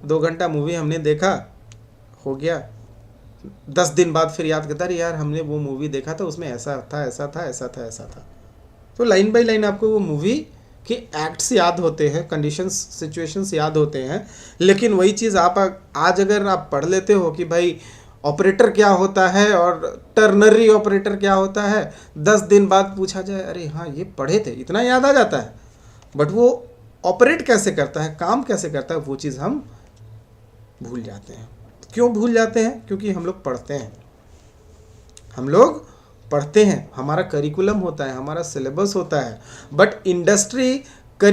2 घंटा मूवी हमने देखा, हो गया, 10 दिन बाद फिर याद करता है, यार हमने वो मूवी देखा था, उसमें ऐसा था, ऐसा था, ऐसा था, ऐसा था। तो लाइन बाय लाइन आपको वो मूवी के एक्ट्स याद होते हैं, कंडीशंस, सिचुएशंस याद होते हैं, लेकिन वही चीज़ आप आज अगर आप पढ़ लेते हो कि भाई ऑपरेटर क्या होता है और टर्नरी ऑपरेटर क्या होता है, 10 दिन बाद पूछा जाए, अरे हाँ ये पढ़े थे, इतना याद आ जाता है, बट वो ऑपरेट कैसे करता है, काम कैसे करता है, वो चीज़ हम भूल जाते हैं। क्यों भूल जाते हैं, क्योंकि हम लोग पढ़ते हैं, हम लोग पढ़ते हैं, हमारा करिकुलम होता है, हमारा सिलेबस होता है, बट इंडस्ट्री